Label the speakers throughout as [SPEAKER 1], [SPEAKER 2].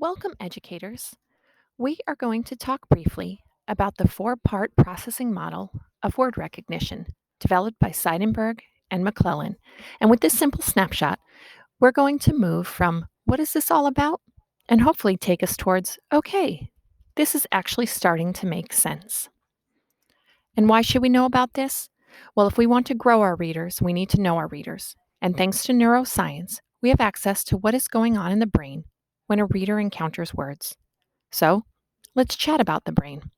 [SPEAKER 1] Welcome, educators. We are going to talk briefly about the four-part processing model of word recognition developed by Seidenberg and McClelland. And with this simple snapshot, we're going to move from what is this all about? And hopefully take us towards, okay, this is actually starting to make sense. And why should we know about this? Well, if we want to grow our readers, we need to know our readers. And thanks to neuroscience, we have access to what is going on in the brain when a reader encounters words. So, let's chat about the brain.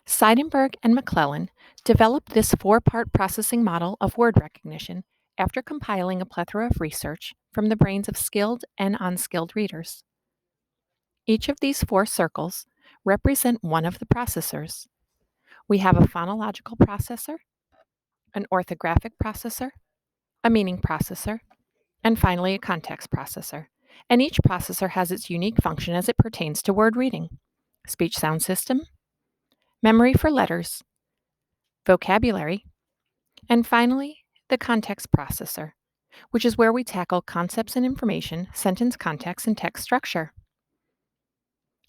[SPEAKER 1] Seidenberg and McClelland developed this four-part processing model of word recognition after compiling a plethora of research from the brains of skilled and unskilled readers. Each of these four circles represent one of the processors. We have a phonological processor, an orthographic processor, a meaning processor, and finally a context processor. And each processor has its unique function as it pertains to word reading. Speech sound system, memory for letters, vocabulary, and finally, the context processor, which is where we tackle concepts and information, sentence context, and text structure.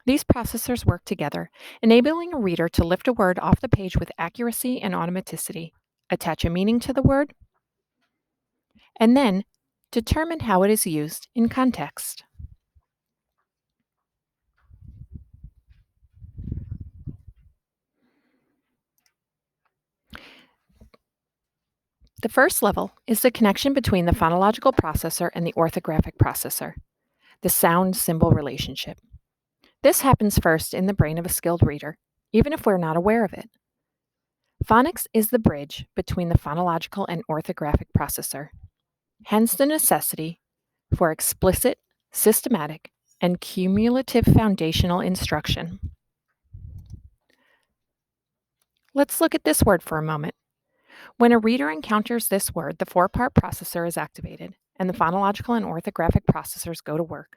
[SPEAKER 1] These processors work together, enabling a reader to lift a word off the page with accuracy and automaticity, attach a meaning to the word, and then determine how it is used in context. The first level is the connection between the phonological processor and the orthographic processor, the sound-symbol relationship. This happens first in the brain of a skilled reader, even if we're not aware of it. Phonics is the bridge between the phonological and orthographic processor, hence the necessity for explicit, systematic, and cumulative foundational instruction. Let's look at this word for a moment. When a reader encounters this word, the four-part processor is activated, and the phonological and orthographic processors go to work.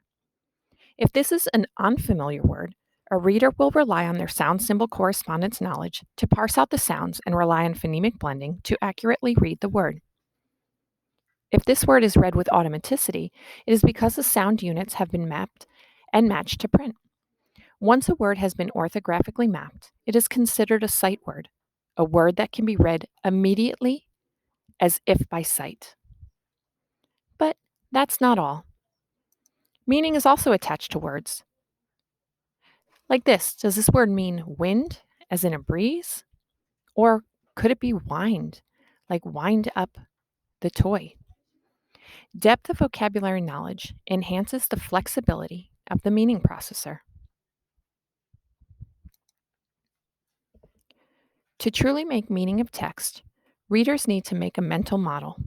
[SPEAKER 1] If this is an unfamiliar word, a reader will rely on their sound-symbol correspondence knowledge to parse out the sounds and rely on phonemic blending to accurately read the word. If this word is read with automaticity, it is because the sound units have been mapped and matched to print. Once a word has been orthographically mapped, it is considered a sight word, a word that can be read immediately as if by sight. But that's not all. Meaning is also attached to words. Like this, does this word mean wind, as in a breeze? Or could it be wind, like wind up the toy? Depth of vocabulary knowledge enhances the flexibility of the meaning processor. To truly make meaning of text, readers need to make a mental model.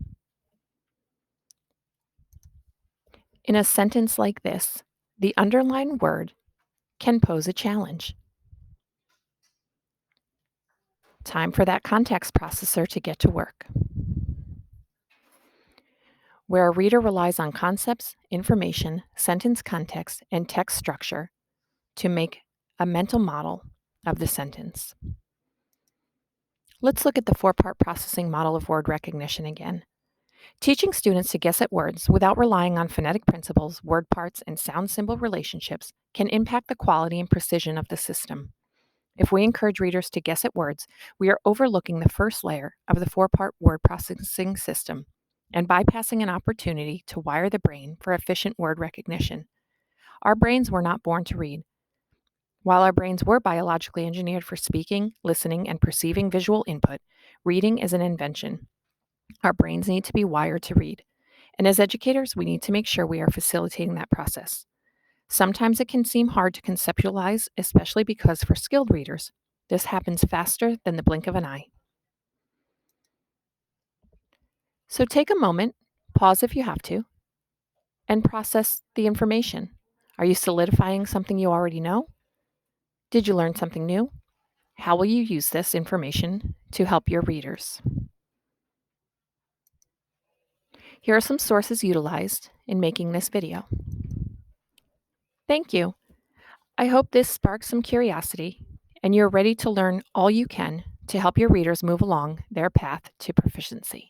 [SPEAKER 1] In a sentence like this, the underlined word can pose a challenge. Time for that context processor to get to work. Where a reader relies on concepts, information, sentence context, and text structure to make a mental model of the sentence. Let's look at the four-part processing model of word recognition again. Teaching students to guess at words without relying on phonetic principles, word parts, and sound-symbol relationships can impact the quality and precision of the system. If we encourage readers to guess at words, we are overlooking the first layer of the four-part word processing system and bypassing an opportunity to wire the brain for efficient word recognition. Our brains were not born to read. While our brains were biologically engineered for speaking, listening, and perceiving visual input, reading is an invention. Our brains need to be wired to read. And as educators, we need to make sure we are facilitating that process. Sometimes it can seem hard to conceptualize, especially because for skilled readers, this happens faster than the blink of an eye. So take a moment, pause if you have to, and process the information. Are you solidifying something you already know? Did you learn something new? How will you use this information to help your readers? Here are some sources utilized in making this video. Thank you. I hope this sparks some curiosity and you're ready to learn all you can to help your readers move along their path to proficiency.